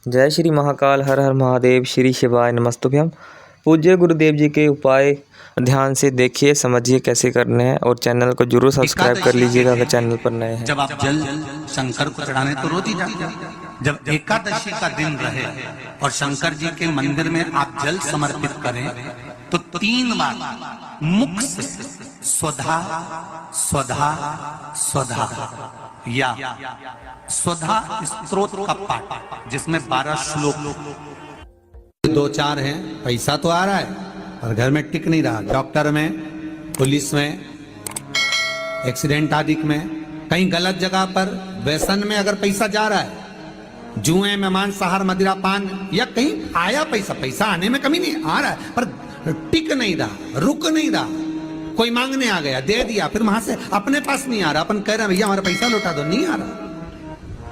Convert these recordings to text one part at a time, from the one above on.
जय श्री महाकाल, हर हर महादेव, श्री शिवाय नमस्तुभ्यम। पूज्य गुरुदेव जी के उपाय ध्यान से देखिए, समझिए कैसे करने हैं और चैनल को जरूर सब्सक्राइब कर लीजिएगा अगर चैनल पर नए हैं। जब आप जल शंकर को चढ़ाने तो रोज ही जाते हैं। जब एकादशी का दिन रहे और शंकर जी के मंदिर में आप जल समर्पित करें तो 3 बार मुख से स्वधा स्वधा स्वधा या स्वधा स्तोत्र का पाठ, जिसमें 12 श्लोक 2-4 हैं। पैसा तो आ रहा है और घर में टिक नहीं रहा। डॉक्टर में, पुलिस में, एक्सीडेंट आदि में, कहीं गलत जगह पर, व्यसन में अगर पैसा जा रहा है, जुए में, मांसाहार, मदिरा पान, या कहीं आया पैसा आने में कमी नहीं, आ रहा है पर टिक नहीं रहा, रुक नहीं रहा। कोई मांगने आ गया, दे दिया, फिर वहां से अपने पास नहीं आ रहा, अपन कह रहे हैं भैया हमारा पैसा लौटा दो, नहीं आ रहा।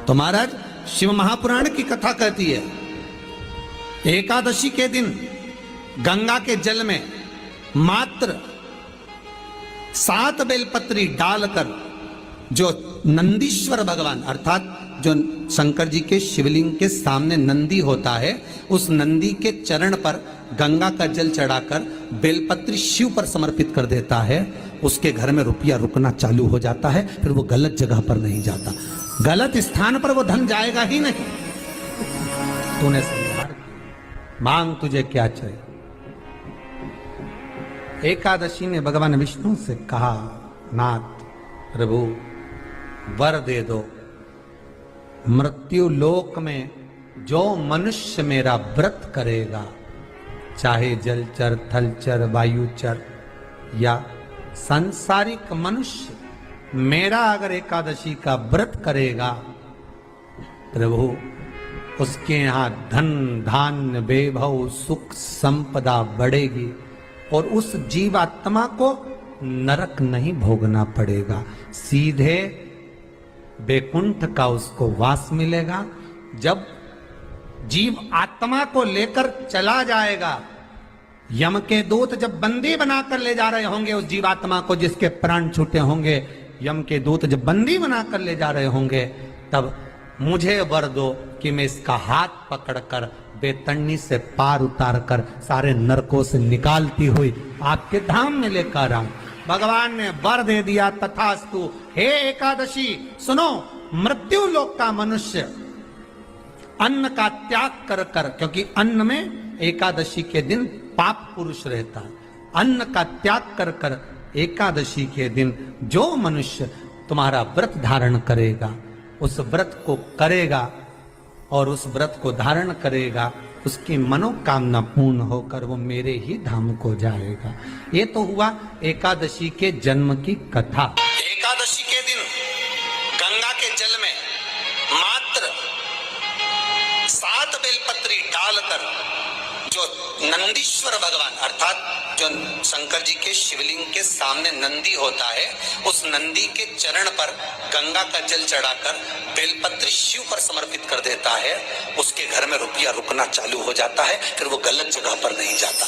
तो महाराज शिव महापुराण की कथा कहती है, एकादशी के दिन गंगा के जल में मात्र 7 बेलपत्री डालकर जो नंदीश्वर भगवान अर्थात जो शंकर जी के शिवलिंग के सामने नंदी होता है, उस नंदी के चरण पर गंगा का जल चढ़ाकर बेलपत्री शिव पर समर्पित कर देता है, उसके घर में रुपया रुकना चालू हो जाता है। फिर वो गलत जगह पर नहीं जाता, गलत स्थान पर वो धन जाएगा ही नहीं। तूने समझा, मांग तुझे क्या चाहिए। एकादशी ने भगवान विष्णु से कहा, नाथ प्रभु वर दे दो, मृत्यु लोक में जो मनुष्य मेरा व्रत करेगा, चाहे जलचर, थलचर, वायुचर या सांसारिक मनुष्य, मेरा अगर एकादशी का व्रत करेगा, प्रभु उसके यहां धन धान्य वैभव सुख संपदा बढ़ेगी और उस जीवात्मा को नरक नहीं भोगना पड़ेगा, सीधे बैकुंठ का उसको वास मिलेगा। जब जीव आत्मा को लेकर चला जाएगा, यम के दूत जब बंदी बनाकर ले जा रहे होंगे उस जीवात्मा को, जिसके प्राण छूटे होंगे, यम के दूत जब बंदी बनाकर ले जा रहे होंगे, तब मुझे वर दो कि मैं इसका हाथ पकड़कर बेतन्नी से पार उतार कर सारे नरकों से निकालती हुई आपके धाम में लेकर आऊं। भगवान ने वर दे दिया, तथास्तु। हे एकादशी सुनो, मृत्यु लोक का मनुष्य अन्न का त्याग कर कर, क्योंकि अन्न में एकादशी के दिन पाप पुरुष रहता है, अन्न का त्याग कर कर एकादशी के दिन जो मनुष्य तुम्हारा व्रत धारण करेगा, उस व्रत को करेगा और उस व्रत को धारण करेगा, उसकी मनोकामना पूर्ण होकर वो मेरे ही धाम को जाएगा। ये तो हुआ एकादशी के जन्म की कथा। एकादशी के दिन गंगा के जल में मात्र 7 बेलपत्री डालकर जो नंदीश्वर भगवान अर्थात जो शंकर जी के शिवलिंग के सामने नंदी होता है, उस नंदी के चरण पर गंगा का जल चढ़ाकर बेलपत्री शिव पर समर्पित कर देता है, उसके घर में रुपया रुकना चालू हो जाता है। फिर वो गलत जगह पर नहीं जाता,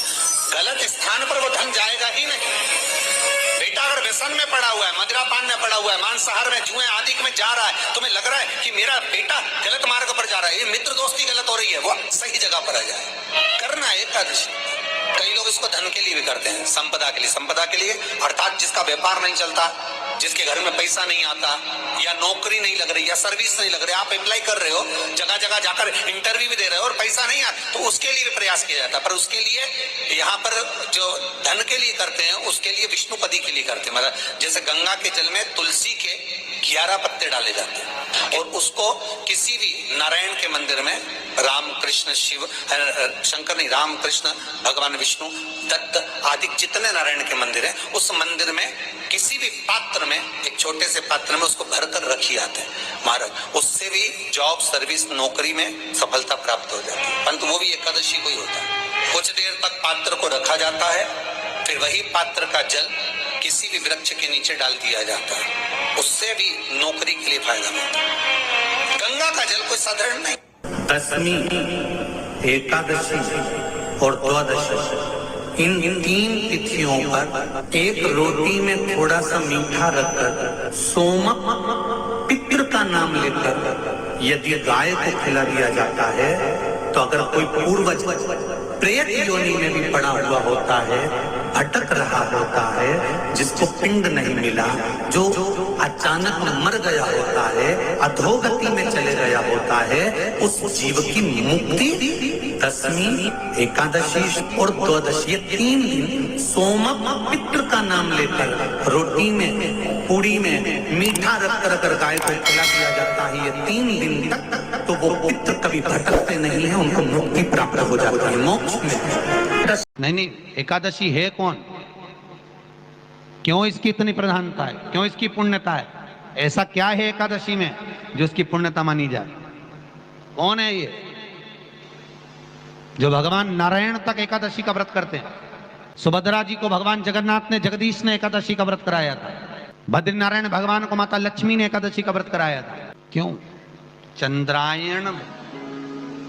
गलत स्थान पर वो धन जाएगा ही नहीं। बेटा अगर व्यसन में पड़ा हुआ है, मदिरा पान में पड़ा हुआ है, मांसाहार में, जुए आदि में जा रहा है, तुम्हें लग रहा है कि मेरा बेटा गलत मार्ग पर जा रहा है, ये मित्र दोस्ती गलत हो रही है, वो सही जगह पर आ जाए। करना है एकादशी। कई लोग इसको धन के लिए भी करते हैं, संपदा के लिए। संपदा के लिए अर्थात जिसका व्यापार नहीं चलता, जिसके घर में पैसा नहीं आता, या नौकरी नहीं लग रही, या सर्विस नहीं लग रही, आप अप्लाई कर रहे हो, जगह जगह जाकर इंटरव्यू भी दे रहे हो और पैसा नहीं आता, तो उसके लिए भी प्रयास किया जाता है। पर उसके लिए यहाँ पर जो धन के लिए करते हैं, उसके लिए विष्णुपदी के लिए करते हैं। मतलब जैसे गंगा के जल में तुलसी के 11 पत्ते डाले जाते हैं और उसको किसी भी नारायण के मंदिर में, राम कृष्ण शिव शंकर नहीं, राम कृष्ण भगवान विष्णु दत्त आदि जितने नारायण के मंदिर हैं, उस मंदिर में किसी भी पात्र में, एक छोटे से पात्र में उसको भरकर रखी जाते हैं महाराज। उससे भी जॉब, सर्विस, नौकरी में सफलता प्राप्त हो जाती है। परंतु वो भी एकादशी को ही होता है। कुछ देर तक पात्र को रखा जाता है, फिर वही पात्र का जल किसी भी वृक्ष के नीचे डाल दिया जाता है, उससे भी नौकरी के लिए फायदा मिलता है। गंगा का जल कोई साधारण नहीं। दशमी, एकादशी और द्वादशी, इन 3 तिथियों पर एक रोटी में थोड़ा सा मीठा रखकर सोमक पितृ का नाम लेकर यदि गाय को खिला दिया जाता है तो अगर कोई पूर्वज प्रेत योनि में भी पड़ा हुआ होता है, भटक रहा होता है, जिसको पिंड नहीं मिला, जो अचानक मर गया होता है, अधोगति में चले गया होता है, उस जीव की मुक्ति दशमी, एकादशी और द्वादशी, ये 3 दिन सोमक पितृ का नाम लेकर रोटी में, पूड़ी में मीठा रखकर अगर गाय को खिला दिया जाता है ये 3 दिन तक, तो वो पितृ कभी भटकते नहीं है, उनको मुक्ति प्राप्त हो जाती है, मोक्ष में। नहीं, एकादशी है कौन, क्यों इसकी इतनी प्रधानता है, क्यों इसकी पुण्यता है, ऐसा क्या है एकादशी में जो इसकी पुण्यता मानी जाए? कौन है ये जो भगवान नारायण तक एकादशी का व्रत करते हैं? सुभद्रा जी को भगवान जगन्नाथ ने, जगदीश ने एकादशी का व्रत कराया था। बद्रीनारायण भगवान को माता लक्ष्मी ने एकादशी का व्रत कराया था। क्यों? चंद्रायण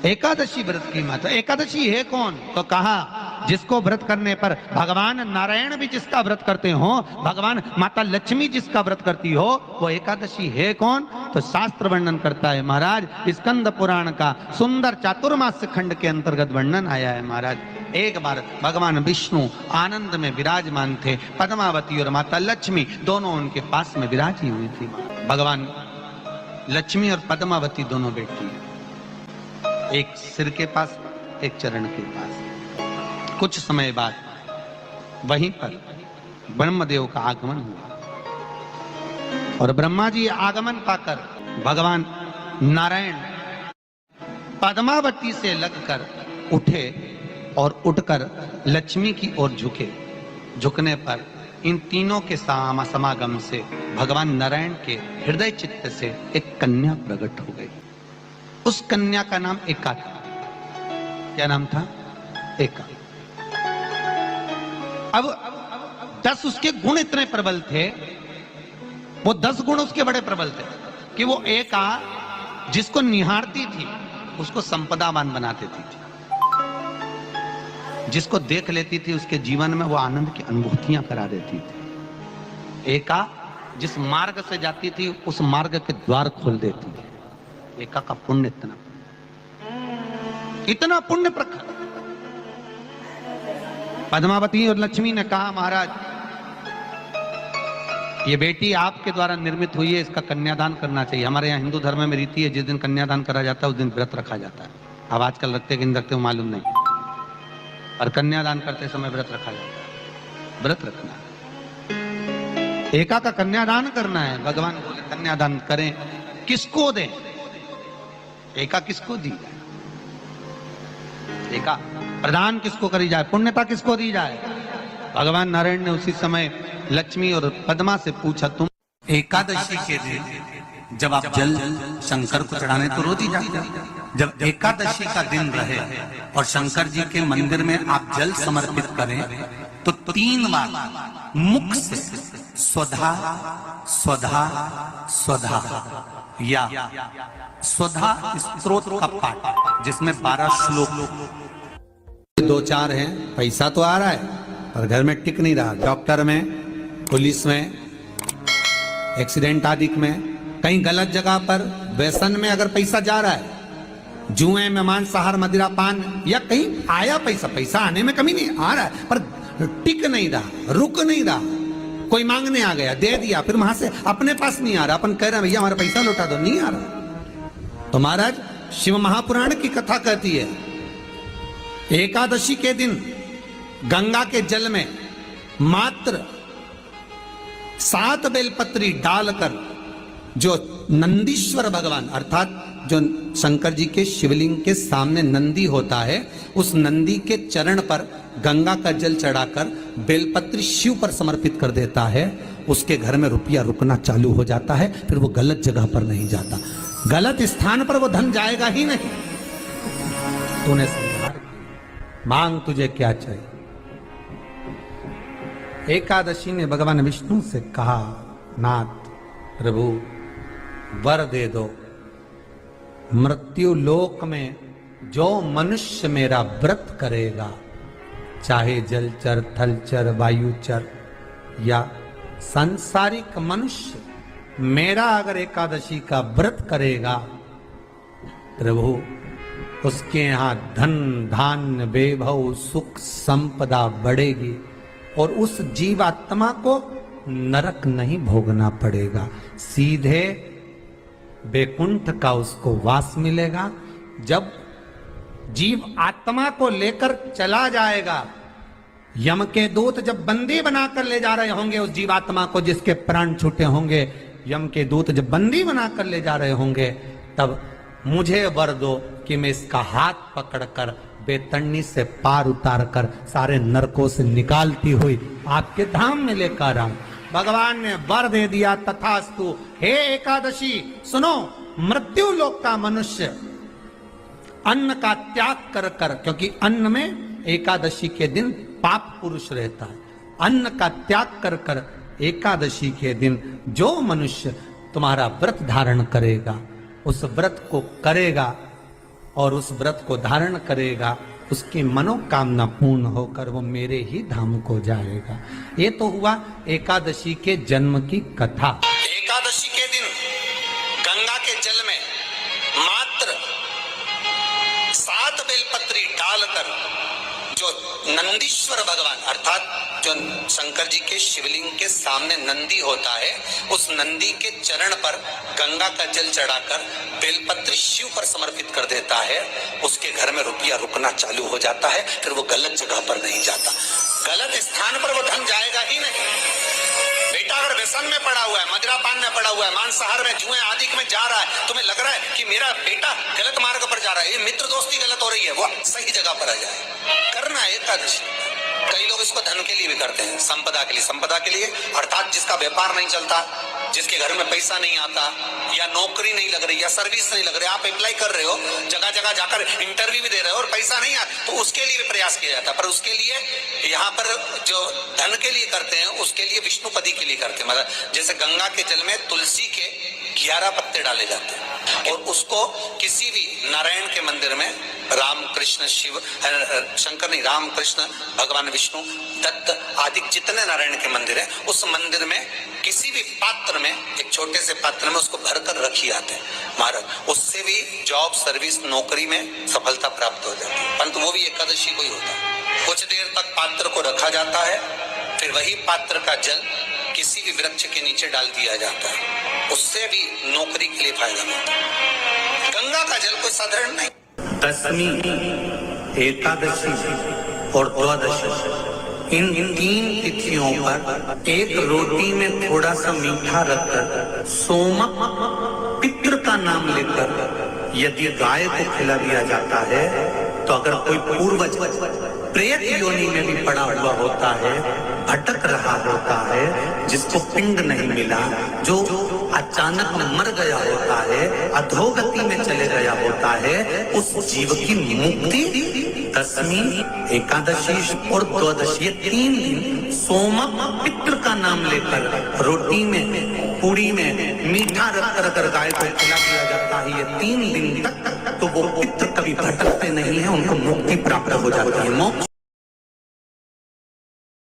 एकादशी व्रत की माता। एकादशी है कौन? तो कहा जिसको व्रत करने पर भगवान नारायण भी जिसका व्रत करते हो, भगवान माता लक्ष्मी जिसका व्रत करती हो, वो एकादशी है कौन? तो शास्त्र वर्णन करता है महाराज, स्कंद पुराण का सुंदर चातुर्मास्य खंड के अंतर्गत वर्णन आया है महाराज। एक बार भगवान विष्णु आनंद में विराजमान थे, पद्मावती और माता लक्ष्मी दोनों उनके पास में विराजी हुई थी। भगवान लक्ष्मी और पद्मावती दोनों बैठी हैं, एक सिर के पास, एक चरण के पास। कुछ समय बाद वहीं पर ब्रह्मदेव का आगमन हुआ और ब्रह्मा जी आगमन पाकर भगवान नारायण पद्मावती से लगकर उठे और उठकर लक्ष्मी की ओर झुके। झुकने पर इन तीनों के समागम से भगवान नारायण के हृदय चित्त से एक कन्या प्रकट हो गई। उस कन्या का नाम एका था। क्या नाम था? एका। अब 10 उसके गुण इतने प्रबल थे, वो 10 गुण उसके बड़े प्रबल थे कि वो एका जिसको निहारती थी उसको संपदावान बना देती थी, जिसको देख लेती थी उसके जीवन में वो आनंद की अनुभूतियां करा देती थी। एका जिस मार्ग से जाती थी उस मार्ग के द्वार खोल देती थी। एका का पुण्य इतना पुण्य प्रखर। पद्मावती और लक्ष्मी ने कहा महाराज ये बेटी आपके द्वारा निर्मित हुई है, इसका कन्यादान करना चाहिए। हमारे यहाँ हिंदू धर्म में रीति है, जिस दिन कन्यादान करा जाता है उस दिन व्रत रखा जाता है। अब आजकल रखते कि नहीं रखते मालूम नहीं, और कन्यादान करते समय व्रत रखा जाता है। व्रत रखना है, एका का कन्यादान करना है। भगवान बोले कन्यादान करें, किसको दें? एका किसको दी जाए? एका प्रदान किसको करी जाए? पुण्यता किसको दी जाए? भगवान नारायण ने उसी समय लक्ष्मी और पद्मा से पूछा, तुम एकादशी के दिन जब आप जल शंकर को चढ़ाने तो रोज ही जाते हैं, जब एकादशी का दिन रहे और शंकर जी के मंदिर में आप जल समर्पित करें तो 3 बार मुख से स्वधा स्वधा स्वधा या स्वधा स्तोत्र का पाठ, जिसमें 12 श्लोक 2-4 हैं। पैसा तो आ रहा है पर घर में टिक नहीं रहा। डॉक्टर में, पुलिस में, एक्सीडेंट आदि में, कहीं गलत जगह पर व्यसन में अगर पैसा जा रहा है, जुए में, मांसाहार, मदिरा पान, या कहीं आया पैसा, पैसा आने में कमी नहीं, आ रहा है पर टिक नहीं रहा, रुक नहीं रहा। कोई मांगने आ गया, दे दिया, फिर वहां से अपने पास नहीं आ रहा, अपन कह रहे हैं भैया हमारा पैसा लौटा दो, नहीं आ रहा। तो महाराज शिव महापुराण की कथा कहती है एकादशी के दिन गंगा के जल में मात्र 7 बेलपत्री डालकर जो नंदीश्वर भगवान अर्थात जो शंकर जी के शिवलिंग के सामने नंदी होता है, उस नंदी के चरण पर गंगा का जल चढ़ाकर बेलपत्री शिव पर समर्पित कर देता है, उसके घर में रुपया रुकना चालू हो जाता है। फिर वो गलत जगह पर नहीं जाता, गलत स्थान पर वो धन जाएगा ही नहीं। तूने मांग तुझे क्या चाहिए? एकादशी ने भगवान विष्णु से कहा, नाथ प्रभु वर दे दो, मृत्यु लोक में जो मनुष्य मेरा व्रत करेगा, चाहे जलचर, थलचर, वायुचर या सांसारिक मनुष्य, मेरा अगर एकादशी का व्रत करेगा प्रभु उसके यहाँ धन धान्य वैभव सुख संपदा बढ़ेगी और उस जीवात्मा को नरक नहीं भोगना पड़ेगा, सीधे वैकुंठ का उसको वास मिलेगा। जब जीव आत्मा को लेकर चला जाएगा, यम के दूत जब बंदी बनाकर ले जा रहे होंगे उस जीवात्मा को, जिसके प्राण छूटे होंगे, यम के दूत जब बंदी बनाकर ले जा रहे होंगे, तब मुझे वर दो कि मैं इसका हाथ पकड़कर बेतरनी से पार उतार कर सारे नरकों से निकालती हुई आपके धाम में लेकर आऊं। भगवान ने वर दे दिया, तथास्तु। हे एकादशी सुनो, मृत्यु लोक का मनुष्य अन्न का त्याग कर कर, क्योंकि अन्न में एकादशी के दिन पाप पुरुष रहता है, अन्न का त्याग कर कर एकादशी के दिन जो मनुष्य तुम्हारा व्रत धारण करेगा, उस व्रत को करेगा और उस व्रत को धारण करेगा, उसकी मनोकामना पूर्ण होकर वो मेरे ही धाम को जाएगा। ये तो हुआ एकादशी के जन्म की कथा। एकादशी के दिन गंगा के जल में मात्र 7 बेलपत्री डालकर जो नंदीश्वर भगवान अर्थात जो शंकर जी के शिवलिंग के सामने नंदी होता है, उस नंदी के चरण पर गंगा का जल चढ़ाकर बेलपत्री शिव पर समर्पित कर देता है, उसके घर में रुपया रुकना चालू हो जाता है। फिर वो गलत जगह पर नहीं जाता, गलत स्थान पर वो धन जाएगा ही नहीं। बेटा अगर व्यसन में पड़ा हुआ है, मदिरापान में पड़ा हुआ है, मांसाहार में, जुए आदि में जा रहा है, तुम्हें लग रहा है कि मेरा बेटा गलत मार्ग पर जा रहा है, ये मित्र दोस्ती गलत हो रही है, वो सही जगह पर आ जाए। करना है एकादशी। कई लोग इसको धन के लिए भी करते हैं, संपदा के लिए। संपदा के लिए अर्थात जिसका व्यापार नहीं चलता, जिसके घर में पैसा नहीं आता, या नौकरी नहीं लग रही, या सर्विस नहीं लग रही, आप अप्लाई कर रहे हो, जगह जगह जाकर इंटरव्यू भी दे रहे हो और पैसा नहीं आता, तो उसके लिए भी प्रयास किया जाता है। पर उसके लिए यहाँ पर जो धन के लिए करते हैं, उसके लिए विष्णुपदी के लिए करते हैं। मतलब जैसे गंगा के जल में तुलसी के 11 पत्ते डाले जाते हैं और उसको किसी भी नारायण के मंदिर में राम कृष्ण शिव शंकर नहीं, राम कृष्ण भगवान विष्णु दत्त आदि जितने नारायण के मंदिर है, उस मंदिर में किसी भी पात्र में, एक छोटे से पात्र में उसको भरकर रखी आते हैं महाराज। उससे भी जॉब सर्विस नौकरी में सफलता प्राप्त हो जाती है। परंतु वो भी एकादशी को ही होता है। कुछ देर तक पात्र को रखा जाता है, फिर वही पात्र का जल किसी भी वृक्ष के नीचे डाल दिया जाता है, उससे भी नौकरी के लिए फायदा मिलता है। गंगा का जल कोई साधारण नहीं। दशमी, एकादशी और द्वादशी, इन 3 तिथियों पर एक रोटी में थोड़ा सा मीठा रखकर सोमक पितृ का नाम लेकर यदि गाय को खिला दिया जाता है, तो अगर कोई पूर्वज प्रेत योनि में भी पड़ा हुआ होता है, भटक रहा होता है, जिसको पिंड नहीं मिला, जो अचानक मर गया होता है, अधोगति में चले गया होता है, उस जीव की मुक्ति दशमी, एकादशी और द्वादशी, ये 3 दिन सोमक पितृ का नाम लेकर रोटी में, पूरी में मीठा रखकर अगर गाय को खिला दिया जाता है, ये 3 दिन तक, तो वो पितृ कभी भटकते नहीं है, उनको मुक्ति प्राप्त हो जाती है, मोक्ष।